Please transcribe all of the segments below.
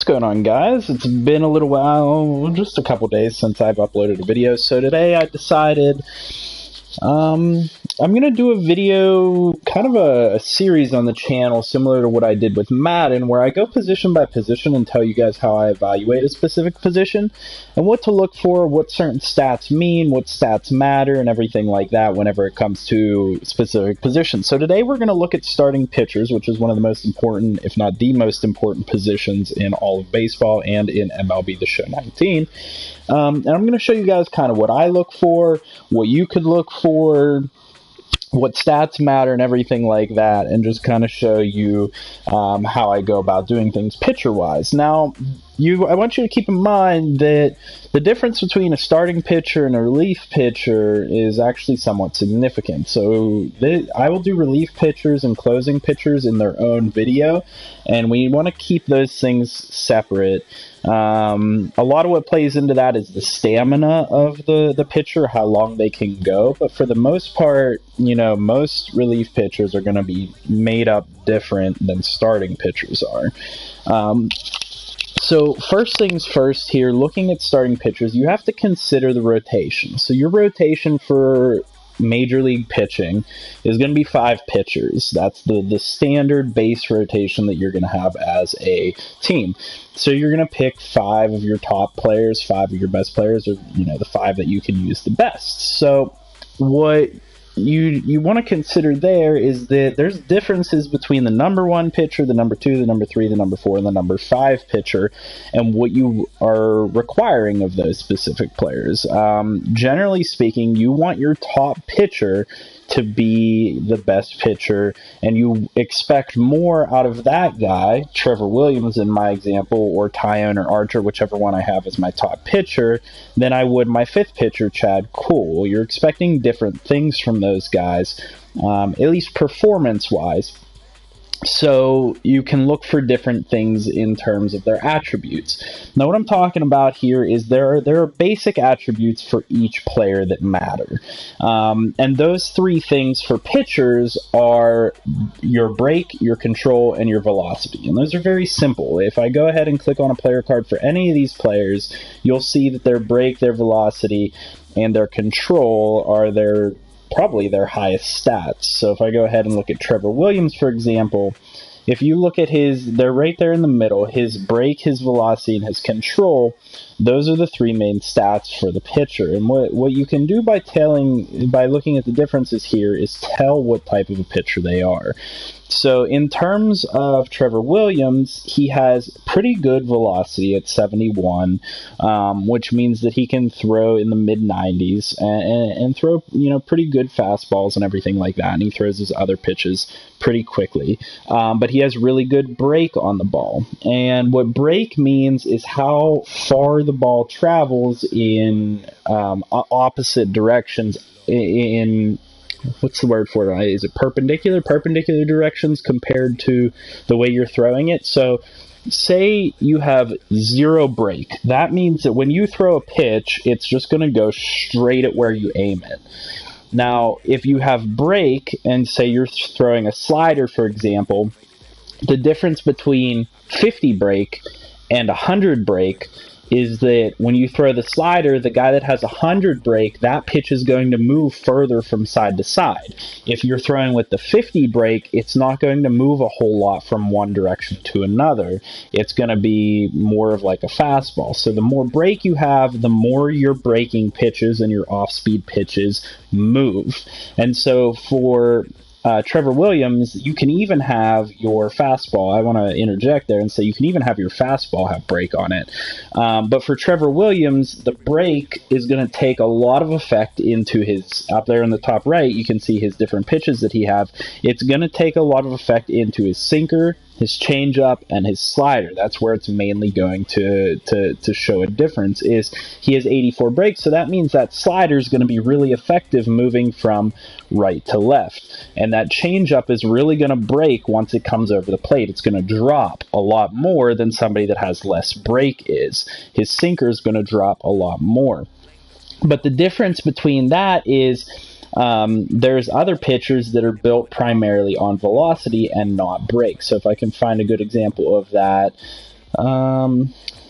going on, guys? It's been a little while, just a couple days since I've uploaded a video, so today I decided I'm going to do a video, kind of a series on the channel similar to what I did with Madden, where I go position by position and tell you guys how I evaluate a specific position and what to look for, what certain stats mean, what stats matter, and everything like that whenever it comes to specific positions. So today we're going to look at starting pitchers, which is one of the most important, if not the most important positions in all of baseball and in MLB The Show 19. And I'm going to show you guys kind of what I look for, what you could look for, what stats matter and everything like that, and just kind of show you how I go about doing things pitcher-wise. Now, I want you to keep in mind that the difference between a starting pitcher and a relief pitcher is actually somewhat significant. So I will do relief pitchers and closing pitchers in their own video, and we want to keep those things separate. A lot of what plays into that is the stamina of the pitcher, how long they can go. But for the most part, most relief pitchers are going to be made up different than starting pitchers are. So first things first here, looking at starting pitchers, you have to consider the rotation. So your rotation for Major League pitching is going to be 5 pitchers. That's the standard base rotation that you're going to have as a team. So you're going to pick 5 of your top players, 5 of your best players, or the 5 that you can use the best. So what you want to consider there is that there's differences between the number 1 pitcher, the number 2, the number 3, the number 4, and the number 5 pitcher, and what you are requiring of those specific players. Generally speaking, you want your top pitcher to be the best pitcher, and you expect more out of that guy, Trevor Williams in my example, or Tyone or Archer, whichever one I have as my top pitcher, than I would my 5th pitcher, Chad Kuhl. You're expecting different things from those guys, at least performance-wise. So you can look for different things in terms of their attributes. Now, what I'm talking about here is there are basic attributes for each player that matter. And those 3 things for pitchers are your break, your control, and your velocity. And those are very simple. If I go ahead and click on a player card for any of these players, you'll see that their break, their velocity, and their control are probably their highest stats. So if I go ahead and look at Trevor Williams, for example, if you look at they're right there in the middle, his break, his velocity, and his control, those are the 3 main stats for the pitcher. And what you can do by looking at the differences here is tell what type of a pitcher they are. So in terms of Trevor Williams, he has pretty good velocity at 71, which means that he can throw in the mid-90s and throw pretty good fastballs and everything like that. And he throws his other pitches pretty quickly. But he has really good break on the ball. And what break means is how far the ball travels in opposite directions in what's the word for it? Is it perpendicular directions compared to the way you're throwing it? So say you have 0 break. That means that when you throw a pitch, it's just going to go straight at where you aim it. Now, if you have break, and say you're throwing a slider, for example, the difference between 50 break and 100 break is that when you throw the slider, the guy that has 100 break, that pitch is going to move further from side to side. If you're throwing with the 50 break, it's not going to move a whole lot from one direction to another. It's going to be more of like a fastball. So the more break you have, the more your breaking pitches and your off-speed pitches move. And so for Trevor Williams, you can even have your fastball. I want to interject there and say you can even have your fastball have break on it. But for Trevor Williams, the break is going to take a lot of effect into up there in the top right, you can see his different pitches that he have. It's going to take a lot of effect into his sinker, his changeup, and his slider. That's where it's mainly going to show a difference. Is he has 84 breaks, so that means that slider is going to be really effective moving from right to left. And that changeup is really going to break once it comes over the plate. It's going to drop a lot more than somebody that has less break is. His sinker is going to drop a lot more. But the difference between that is there's other pitchers that are built primarily on velocity and not break. So if I can find a good example of that,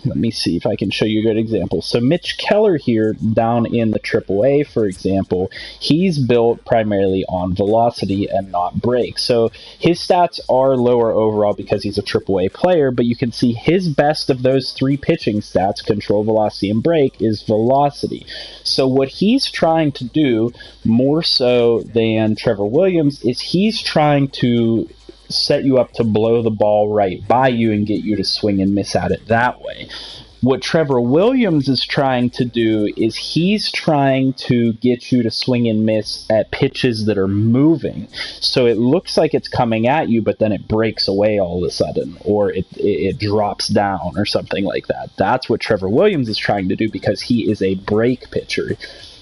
Let me see if I can show you a good example. So Mitch Keller here down in the AAA, for example, he's built primarily on velocity and not break. So his stats are lower overall because he's a AAA player, but you can see his best of those three pitching stats, control, velocity, and break, is velocity. So what he's trying to do, more so than Trevor Williams, is he's trying to set you up to blow the ball right by you and get you to swing and miss at it that way. What Trevor Williams is trying to do is he's trying to get you to swing and miss at pitches that are moving. So it looks like it's coming at you, but then it breaks away all of a sudden, or it drops down or something like that. That's what Trevor Williams is trying to do because he is a break pitcher.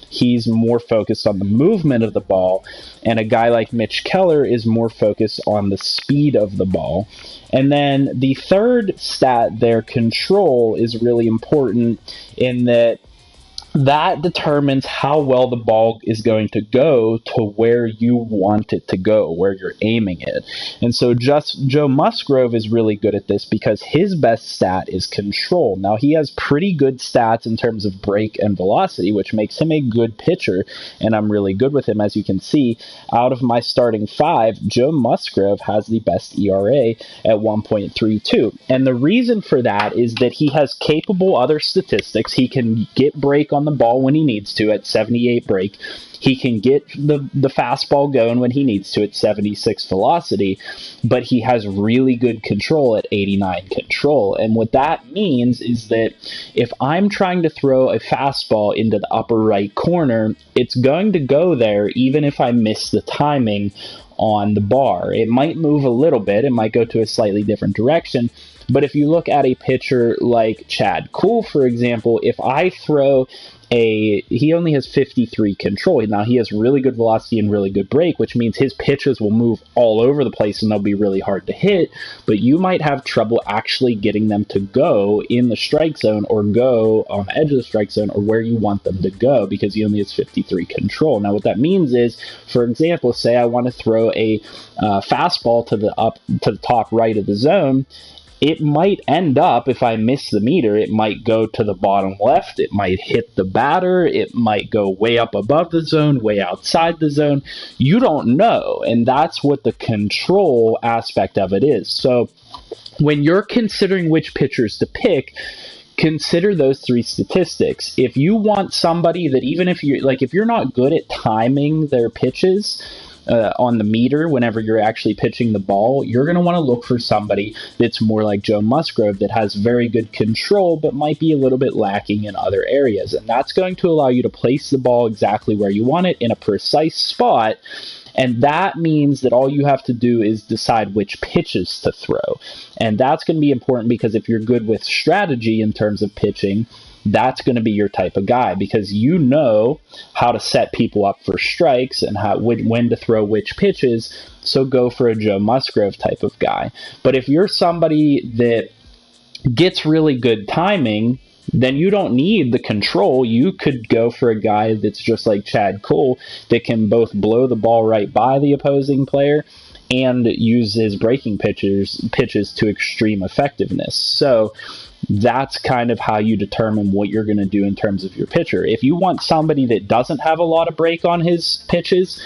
He's more focused on the movement of the ball, and a guy like Mitch Keller is more focused on the speed of the ball. And then the third stat there, control, is really important in that determines how well the ball is going to go to where you want it to go, where you're aiming it. And so Joe Musgrove is really good at this because his best stat is control. Now, he has pretty good stats in terms of break and velocity, which makes him a good pitcher, and I'm really good with him. As you can see, out of my starting five, Joe Musgrove has the best ERA at 1.32. And the reason for that is that he has capable other statistics. He can get break on the ball when he needs to at 78 break. He can get the fastball going when he needs to at 76 velocity, but he has really good control at 89 control. And what that means is that if I'm trying to throw a fastball into the upper right corner, it's going to go there even if I miss the timing on the bar. It might move a little bit. It might go to a slightly different direction. But if you look at a pitcher like Chad Kuhl, for example, if I throw he only has 53 control. Now, he has really good velocity and really good break, which means his pitches will move all over the place and they'll be really hard to hit, but you might have trouble actually getting them to go in the strike zone or go on the edge of the strike zone or where you want them to go because he only has 53 control. Now, what that means is, for example, say I want to throw a fastball to the top right of the zone. It might end up, if I miss the meter, it might go to the bottom left, it might hit the batter, it might go way up above the zone, way outside the zone. You don't know, and that's what the control aspect of it is. So when you're considering which pitchers to pick, consider those three statistics. If you want somebody that, even if you're not good at timing their pitches, on the meter whenever you're actually pitching the ball, you're going to want to look for somebody that's more like Joe Musgrove, that has very good control but might be a little bit lacking in other areas. And that's going to allow you to place the ball exactly where you want it in a precise spot. And that means that all you have to do is decide which pitches to throw. And that's going to be important because if you're good with strategy in terms of pitching, that's going to be your type of guy because you know how to set people up for strikes and when to throw which pitches. So go for a Joe Musgrove type of guy. But if you're somebody that gets really good timing, then you don't need the control. You could go for a guy that's just like Chad Kuhl that can both blow the ball right by the opposing player and use his breaking pitches to extreme effectiveness. So that's kind of how you determine what you're going to do in terms of your pitcher. If you want somebody that doesn't have a lot of break on his pitches,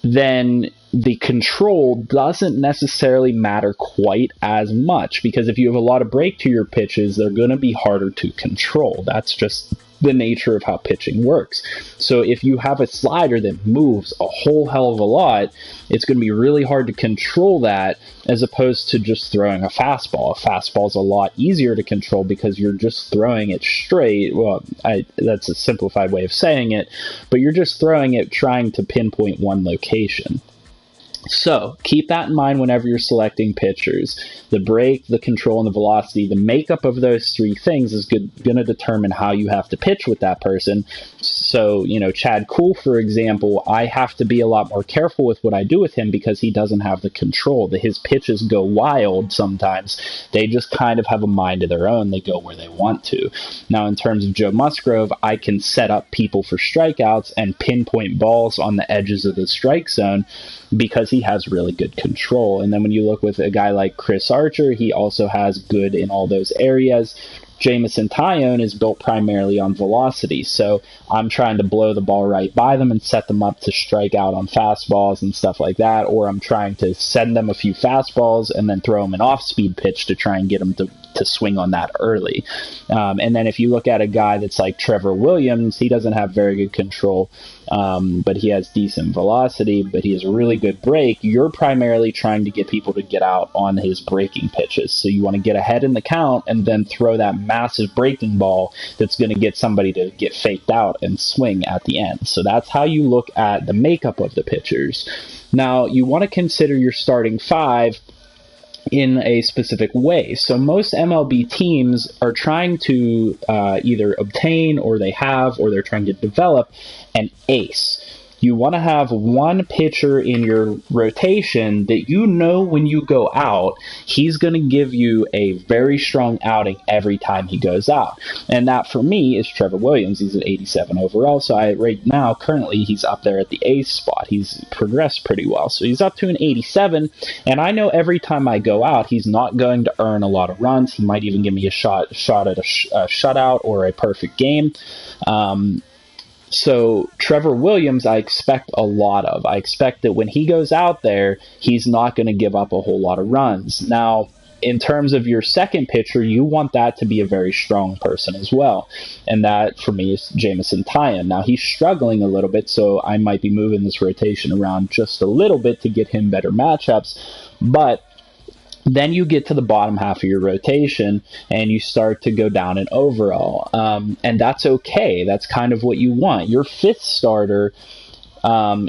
then the control doesn't necessarily matter quite as much because if you have a lot of break to your pitches, they're going to be harder to control. That's just the nature of how pitching works. So if you have a slider that moves a whole hell of a lot, it's going to be really hard to control that as opposed to just throwing a fastball. A fastball is a lot easier to control because you're just throwing it straight. Well, that's a simplified way of saying it, but you're just throwing it trying to pinpoint one location. So keep that in mind whenever you're selecting pitchers. The break, the control, and the velocity, the makeup of those three things is going to determine how you have to pitch with that person. So, Chad Kuhl, for example, I have to be a lot more careful with what I do with him because he doesn't have the control. His pitches go wild sometimes. They just kind of have a mind of their own. They go where they want to. Now, in terms of Joe Musgrove, I can set up people for strikeouts and pinpoint balls on the edges of the strike zone because he has really good control. And then when you look with a guy like Chris Archer, he also has good in all those areas. Jameson Taillon is built primarily on velocity, so I'm trying to blow the ball right by them and set them up to strike out on fastballs and stuff like that, or I'm trying to send them a few fastballs and then throw them an off-speed pitch to try and get them to swing on that early. And then if you look at a guy that's like Trevor Williams, he doesn't have very good control, but he has decent velocity, but he has a really good break. You're primarily trying to get people to get out on his breaking pitches. So you want to get ahead in the count and then throw that massive breaking ball that's going to get somebody to get faked out and swing at the end. So that's how you look at the makeup of the pitchers. Now, you want to consider your starting five in a specific way. So most MLB teams are trying to either obtain or they're trying to develop an ace. You want to have one pitcher in your rotation that when you go out, he's going to give you a very strong outing every time he goes out. And that, for me, is Trevor Williams. He's at 87 overall, so right now, currently, he's up there at the ace spot. He's progressed pretty well. So he's up to an 87, and I know every time I go out, he's not going to earn a lot of runs. He might even give me a shot at a shutout or a perfect game. So Trevor Williams, I expect a lot of. I expect that when he goes out there, he's not going to give up a whole lot of runs. Now, in terms of your second pitcher, you want that to be a very strong person as well. And that, for me, is Jameson Taillon. Now, he's struggling a little bit, so I might be moving this rotation around just a little bit to get him better matchups. But then you get to the bottom half of your rotation and you start to go down in overall. And that's okay. That's kind of what you want. Your fifth starter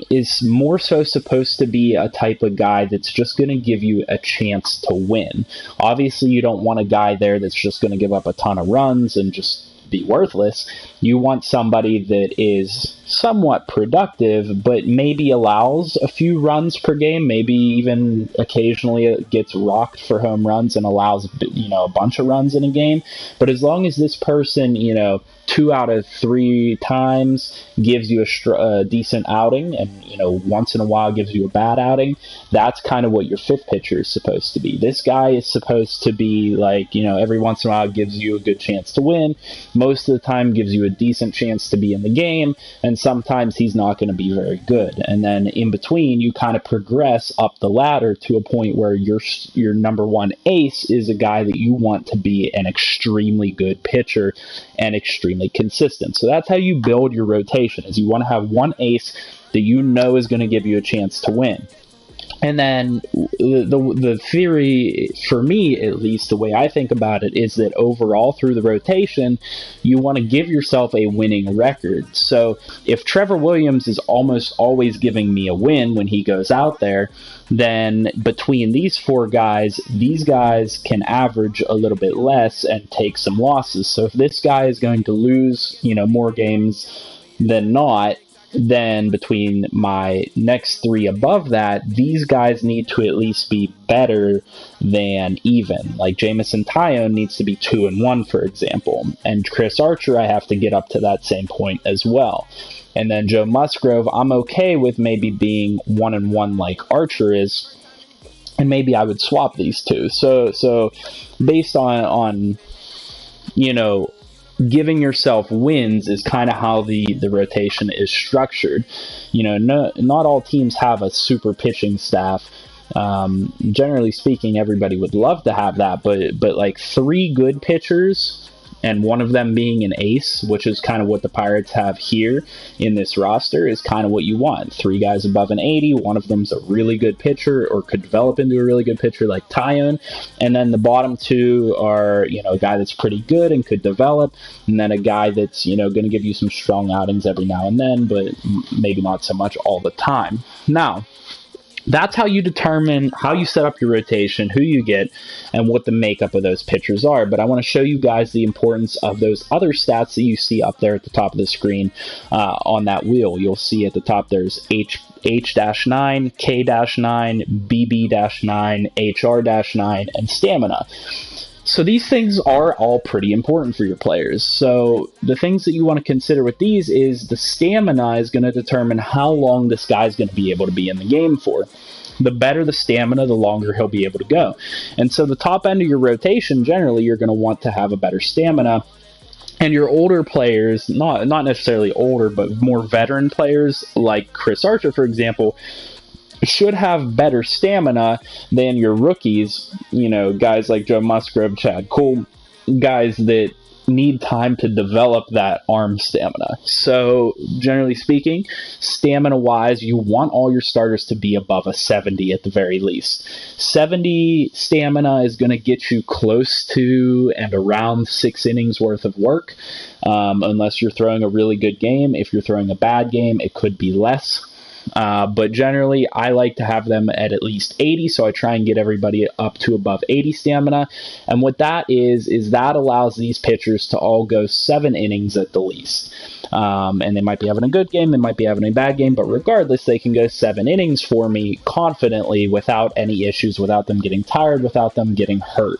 is more so supposed to be a type of guy that's just going to give you a chance to win. Obviously, you don't want a guy there that's just going to give up a ton of runs and just be worthless. You want somebody that is somewhat productive, but maybe allows a few runs per game, maybe even occasionally gets rocked for home runs and allows, a bunch of runs in a game. But as long as this person, 2 out of 3 times gives you a decent outing and, once in a while gives you a bad outing, that's kind of what your fifth pitcher is supposed to be. This guy is supposed to be like, every once in a while gives you a good chance to win. Most of the time gives you a decent chance to be in the game, and sometimes he's not going to be very good. And then in between, you kind of progress up the ladder to a point where your number one ace is a guy that you want to be an extremely good pitcher and extremely consistent. So that's how you build your rotation, is you want to have one ace that is going to give you a chance to win. And then the theory, for me at least, the way I think about it, is that overall through the rotation, you want to give yourself a winning record. So if Trevor Williams is almost always giving me a win when he goes out there, then between these 4 guys, these guys can average a little bit less and take some losses. So if this guy is going to lose, more games than not, then between my next 3 above that, these guys need to at least be better than even. Like Jameson Taillon needs to be 2-1, for example. And Chris Archer, I have to get up to that same point as well. And then Joe Musgrove, I'm okay with maybe being 1-1 like Archer is. And maybe I would swap these 2. So based on giving yourself wins is kind of how the rotation is structured. Not all teams have a super pitching staff. Generally speaking, everybody would love to have that, but like 3 good pitchers and one of them being an ace, which is kind of what the Pirates have here in this roster, is kind of what you want. 3 guys above an 80, one of them's a really good pitcher or could develop into a really good pitcher like Taillon, and then the bottom 2 are, a guy that's pretty good and could develop, and then a guy that's, going to give you some strong outings every now and then, but maybe not so much all the time. Now, That's how you determine how you set up your rotation, who you get, and what the makeup of those pitchers are. But I want to show you guys the importance of those other stats that you see up there at the top of the screen on that wheel. You'll see at the top there's H-9, K-9, BB-9, HR-9, and stamina. So these things are all pretty important for your players. So the things that you want to consider with these is the stamina is going to determine how long this guy's going to be able to be in the game for. The better the stamina, the longer he'll be able to go. And so the top end of your rotation, generally, you're going to want to have a better stamina. And your older players, not necessarily older, but more veteran players like Chris Archer, for example, should have better stamina than your rookies, guys like Joe Musgrove, Chad Cole, guys that need time to develop that arm stamina. So, generally speaking, stamina-wise, you want all your starters to be above a 70 at the very least. 70 stamina is going to get you close to and around 6 innings worth of work, unless you're throwing a really good game. If you're throwing a bad game, it could be less. But generally, I like to have them at least 80, so I try and get everybody up to above 80 stamina. And what that is that allows these pitchers to all go 7 innings at the least. And they might be having a good game, they might be having a bad game, but regardless, they can go 7 innings for me confidently without any issues, without them getting tired, without them getting hurt.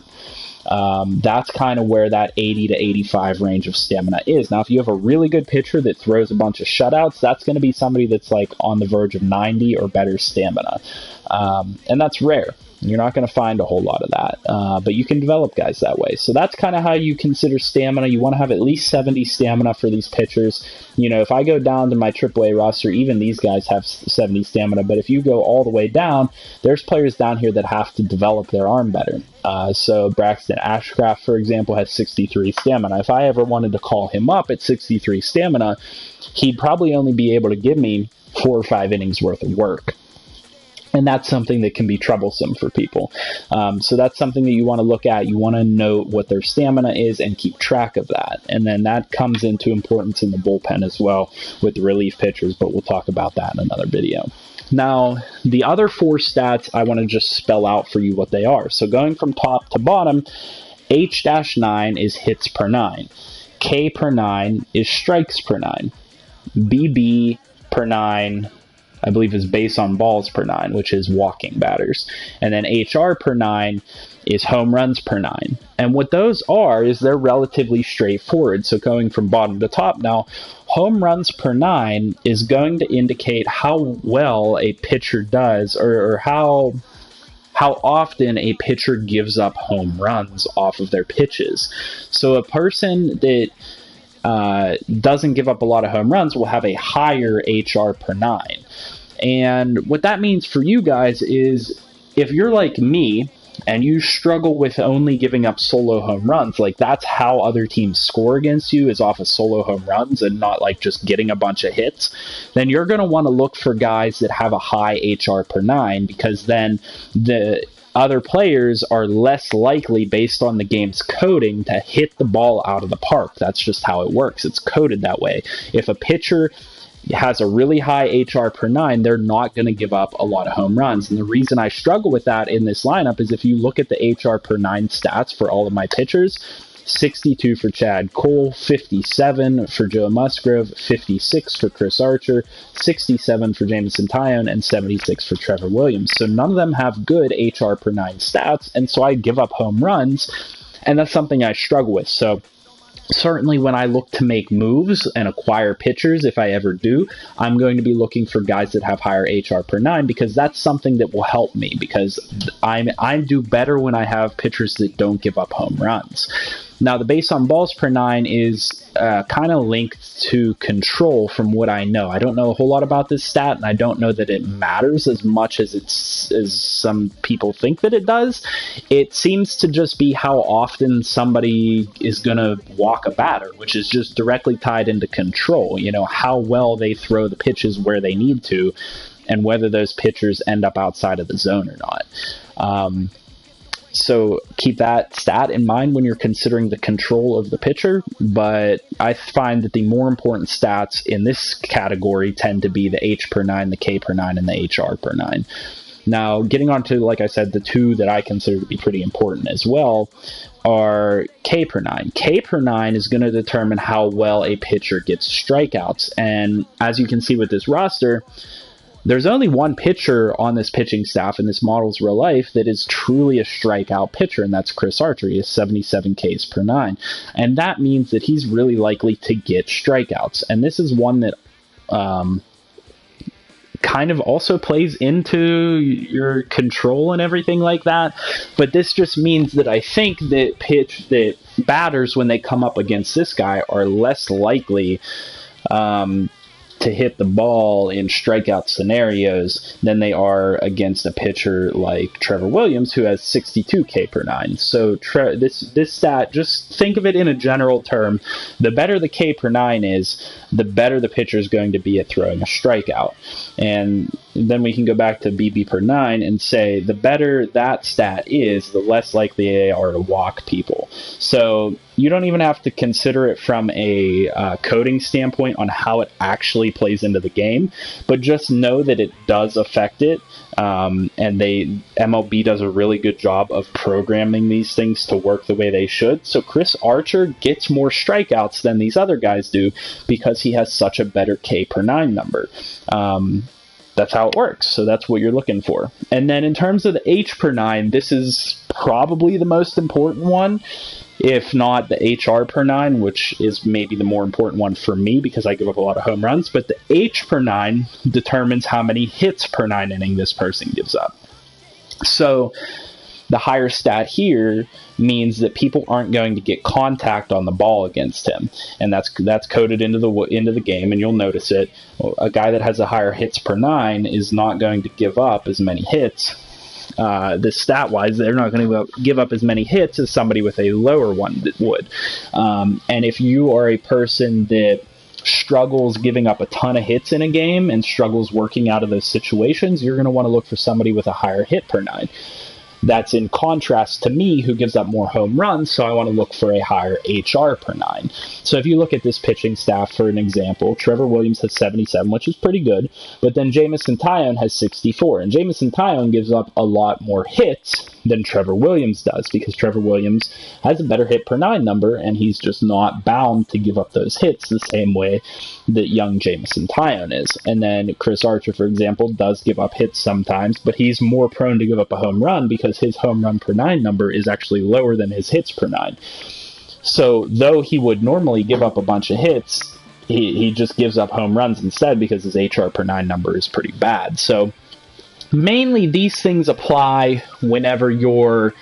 That's kind of where that 80 to 85 range of stamina is. Now, if you have a really good pitcher that throws a bunch of shutouts, that's going to be somebody that's like on the verge of 90 or better stamina. And that's rare. You're not going to find a whole lot of that, but you can develop guys that way. So that's kind of how you consider stamina. You want to have at least 70 stamina for these pitchers. If I go down to my AAA roster, even these guys have 70 stamina, but if you go all the way down, there's players down here that have to develop their arm better. So Braxton Ashcraft, for example, has 63 stamina. If I ever wanted to call him up at 63 stamina, he'd probably only be able to give me 4 or 5 innings worth of work. And that's something that can be troublesome for people. So that's something that you want to look at. You want to know what their stamina is and keep track of that. And then that comes into importance in the bullpen as well with the relief pitchers, but we'll talk about that in another video. Now, the other 4 stats, I want to just spell out for you what they are. So going from top to bottom, H-9 is hits per 9. K per 9 is strikes per 9. BB per 9, I believe, is base on balls per 9, which is walking batters. And then HR per 9 is home runs per 9. And what those are is they're relatively straightforward. So going from bottom to top now, home runs per 9 is going to indicate how well a pitcher does or how often a pitcher gives up home runs off of their pitches. So a person that doesn't give up a lot of home runs will have a higher HR per 9. And what that means for you guys is if you're like me and you struggle with only giving up solo home runs, like that's how other teams score against you is off of solo home runs and not like just getting a bunch of hits, then you're going to want to look for guys that have a high HR per 9, because then the other players are less likely, based on the game's coding, to hit the ball out of the park. That's just how it works. It's coded that way. If a pitcher has a really high HR per 9, they're not going to give up a lot of home runs. And the reason I struggle with that in this lineup is if you look at the HR per 9 stats for all of my pitchers, 62 for Chad Cole, 57 for Joe Musgrove, 56 for Chris Archer, 67 for Jameson Taillon, and 76 for Trevor Williams. So none of them have good HR per 9 stats, and so I give up home runs, and that's something I struggle with. So certainly when I look to make moves and acquire pitchers, if I ever do, I'm going to be looking for guys that have higher HR per 9, because that's something that will help me, because I do better when I have pitchers that don't give up home runs. Now, the base on balls per 9 is kind of linked to control from what I know. I don't know a whole lot about this stat, and I don't know that it matters as much as some people think that it does. It seems to just be how often somebody is going to walk a batter, which is just directly tied into control. How well they throw the pitches where they need to, and whether those pitchers end up outside of the zone or not. So keep that stat in mind when you're considering the control of the pitcher, but I find that the more important stats in this category tend to be the H per 9, the K per 9, and the HR per 9. Now, getting on to, like I said, the two that I consider to be pretty important as well are K per nine. K per nine is going to determine how well a pitcher gets strikeouts. And as you can see with this roster, there's only one pitcher on this pitching staff in this model's real life that is truly a strikeout pitcher, and that's Chris Archer. He has 77 Ks per nine. And that means that he's really likely to get strikeouts. And this is one that kind of also plays into your control and everything like that. But this just means that I think that batters, when they come up against this guy, are less likely to hit the ball in strikeout scenarios than they are against a pitcher like Trevor Williams, who has 62 K per nine. So this stat, just think of it in a general term. The better the K per nine is, the better the pitcher is going to be at throwing a strikeout. And then we can go back to BB per nine and say the better that stat is, the less likely they are to walk people. So you don't even have to consider it from a coding standpoint on how it actually plays into the game, but just know that it does affect it. And MLB does a really good job of programming these things to work the way they should. So Chris Archer gets more strikeouts than these other guys do because he has such a better K per nine number. That's how it works. So that's what you're looking for. And then in terms of the H per nine, this is probably the most important one, if not the HR per nine, which is maybe the more important one for me because I give up a lot of home runs. But the H per nine determines how many hits per nine inning this person gives up. So the higher stat here means that people aren't going to get contact on the ball against him, and that's coded into the game, and you'll notice it. A guy that has a higher hits per nine is not going to give up as many hits. This stat-wise, they're not going to give up as many hits as somebody with a lower one that would. And if you are a person that struggles giving up a ton of hits in a game and struggles working out of those situations, you're going to want to look for somebody with a higher hit per nine. That's in contrast to me, who gives up more home runs, so I want to look for a higher HR per nine. So if you look at this pitching staff, for an example, Trevor Williams has 77, which is pretty good, but then Jameson Taillon has 64, and Jameson Taillon gives up a lot more hits than Trevor Williams does, because Trevor Williams has a better hit per nine number, and he's just not bound to give up those hits the same way that young Jameson Taillon is. And then Chris Archer, for example, does give up hits sometimes, but he's more prone to give up a home run because his home run per nine number is actually lower than his hits per nine. So though he would normally give up a bunch of hits, he just gives up home runs instead because his HR per nine number is pretty bad. So mainly these things apply whenever you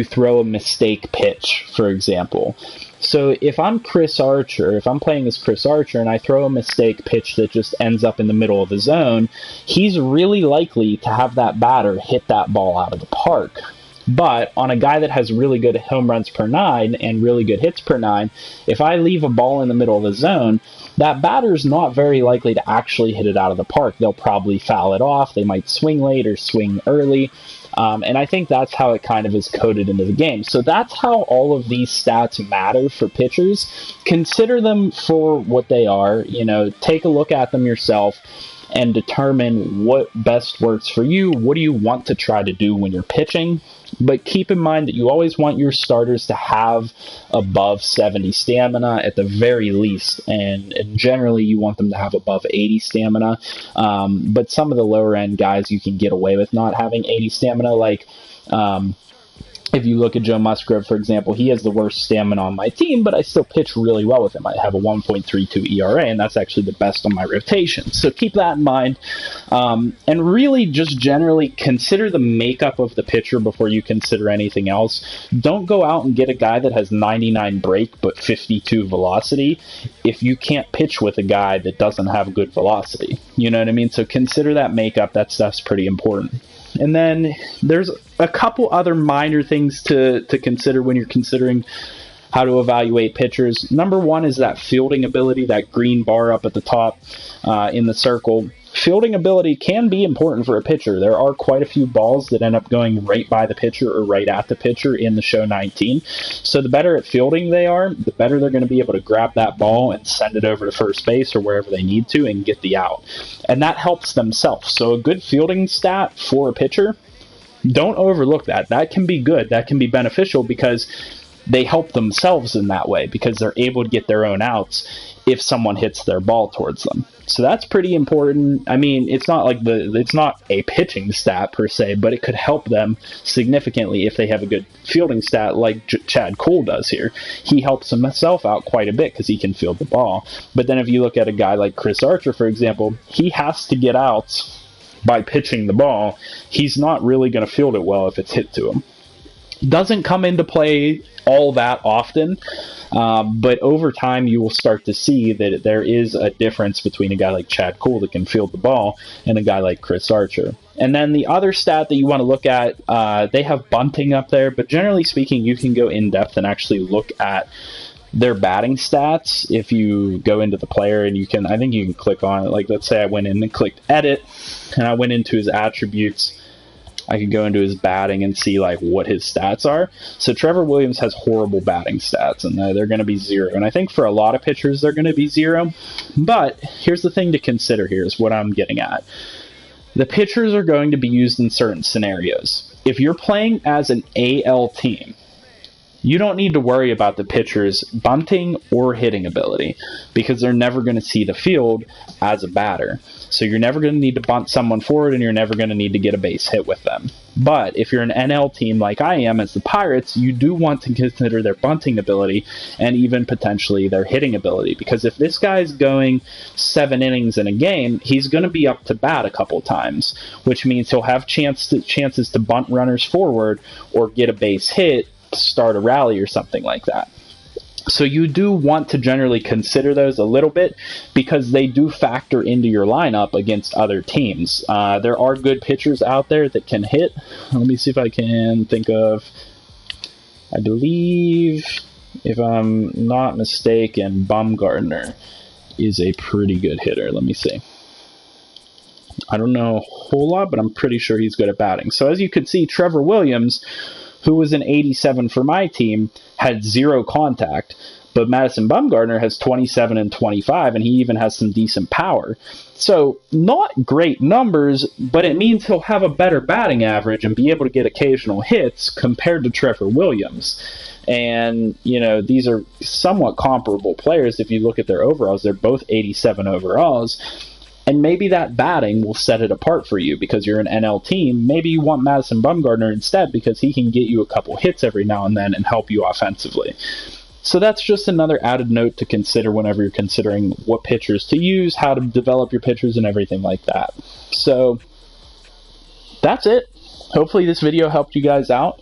throw a mistake pitch, for example. So if I'm Chris Archer, if I'm playing as Chris Archer and I throw a mistake pitch that just ends up in the middle of the zone, he's really likely to have that batter hit that ball out of the park. But on a guy that has really good home runs per nine and really good hits per nine, if I leave a ball in the middle of the zone, that batter's not very likely to actually hit it out of the park. They'll probably foul it off. They might swing late or swing early. And I think that's how it kind of is coded into the game. So that's how all of these stats matter for pitchers. Consider them for what they are. Take a look at them yourself and determine what best works for you. What do you want to try to do when you're pitching? But keep in mind that you always want your starters to have above 70 stamina at the very least, and generally you want them to have above 80 stamina. But some of the lower end guys you can get away with not having 80 stamina, like if you look at Joe Musgrove, for example, he has the worst stamina on my team, but I still pitch really well with him. I have a 1.32 ERA, and that's actually the best on my rotation. So keep that in mind. And really just generally consider the makeup of the pitcher before you consider anything else. Don't go out and get a guy that has 99 break but 52 velocity if you can't pitch with a guy that doesn't have good velocity. You know what I mean? So consider that makeup. That stuff's pretty important. And then there's a couple other minor things to consider when you're considering how to evaluate pitchers. Number one is that fielding ability, that green bar up at the top in the circle. fielding ability can be important for a pitcher. There are quite a few balls that end up going right by the pitcher or right at the pitcher in the show 19. So the better at fielding they are, the better they're going to be able to grab that ball and send it over to first base or wherever they need to and get the out. And that helps themselves. So a good fielding stat for a pitcher, don't overlook that. That can be good. That can be beneficial because they help themselves in that way because they're able to get their own outs if someone hits their ball towards them. So that's pretty important. I mean, it's not a pitching stat per se, but it could help them significantly if they have a good fielding stat like Chad Cole does here. He helps himself out quite a bit because he can field the ball. But then if you look at a guy like Chris Archer, for example, he has to get outs by pitching the ball. He's not really going to field it well if it's hit to him. Doesn't come into play all that often, but over time you will start to see that there is a difference between a guy like Chad Cole that can field the ball and a guy like Chris Archer. And then the other stat that you want to look at, they have bunting up there, but generally speaking you can go in depth and actually look at their batting stats if you go into the player, and I think you can click on it. Like, let's say I went in and clicked edit and I went into his attributes. I could go into his batting and see like what his stats are. So Trevor Williams has horrible batting stats, and they're going to be 0. And I think for a lot of pitchers, they're going to be 0. But here's the thing to consider here is what I'm getting at. The pitchers are going to be used in certain scenarios. If you're playing as an AL team, you don't need to worry about the pitcher's bunting or hitting ability because they're never going to see the field as a batter. So you're never going to need to bunt someone forward, and you're never going to need to get a base hit with them. But if you're an NL team like I am as the Pirates, you do want to consider their bunting ability and even potentially their hitting ability. Because if this guy's going 7 innings in a game, he's going to be up to bat a couple times, which means he'll have chances to bunt runners forward or get a base hit, start a rally or something like that. So you do want to generally consider those a little bit because they do factor into your lineup against other teams. There are good pitchers out there that can hit. Let me see if I can think of, I believe, if I'm not mistaken, Bumgarner is a pretty good hitter. Let me see. I don't know a whole lot, but I'm pretty sure he's good at batting. So as you can see, Trevor Williams, who was an 87 for my team, had 0 contact. But Madison Bumgarner has 27 and 25, and he even has some decent power. So not great numbers, but it means he'll have a better batting average and be able to get occasional hits compared to Trevor Williams. And, you know, these are somewhat comparable players. If you look at their overalls, they're both 87 overalls. And maybe that batting will set it apart for you because you're an NL team. Maybe you want Madison Bumgarner instead because he can get you a couple hits every now and then and help you offensively. So that's just another added note to consider whenever you're considering what pitchers to use, how to develop your pitchers, and everything like that. So that's it. Hopefully this video helped you guys out.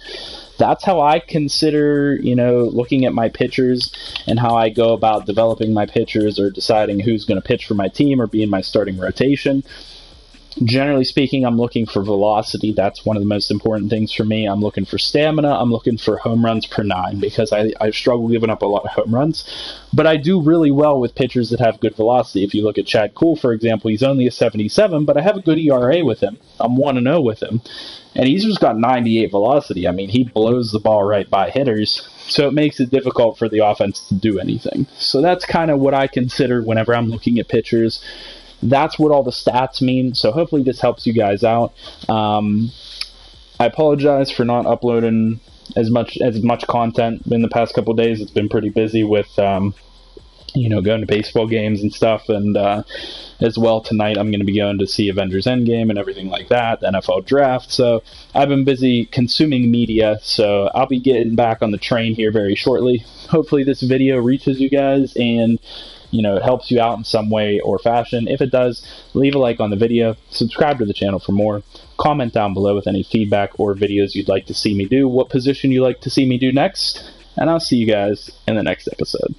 That's how I consider, you know, looking at my pitchers and how I go about developing my pitchers or deciding who's going to pitch for my team or be in my starting rotation. Generally speaking, I'm looking for velocity. That's one of the most important things for me. I'm looking for stamina. I'm looking for home runs per 9 because I struggle giving up a lot of home runs. But I do really well with pitchers that have good velocity. If you look at Chad Cole, for example, he's only a 77, but I have a good ERA with him. I'm 1-0 with him. And he's just got 98 velocity. I mean, he blows the ball right by hitters. So it makes it difficult for the offense to do anything. So that's kind of what I consider whenever I'm looking at pitchers. That's what all the stats mean. So hopefully this helps you guys out. I apologize for not uploading as much content in the past couple days. It's been pretty busy with you know, going to baseball games and stuff, and as well tonight I'm going to be going to see Avengers Endgame and everything like that, the NFL draft. So I've been busy consuming media, so I'll be getting back on the train here very shortly. Hopefully this video reaches you guys and, you know, it helps you out in some way or fashion. If it does, leave a like on the video, subscribe to the channel for more, comment down below with any feedback or videos you'd like to see me do, what position you'd like to see me do next, and I'll see you guys in the next episode.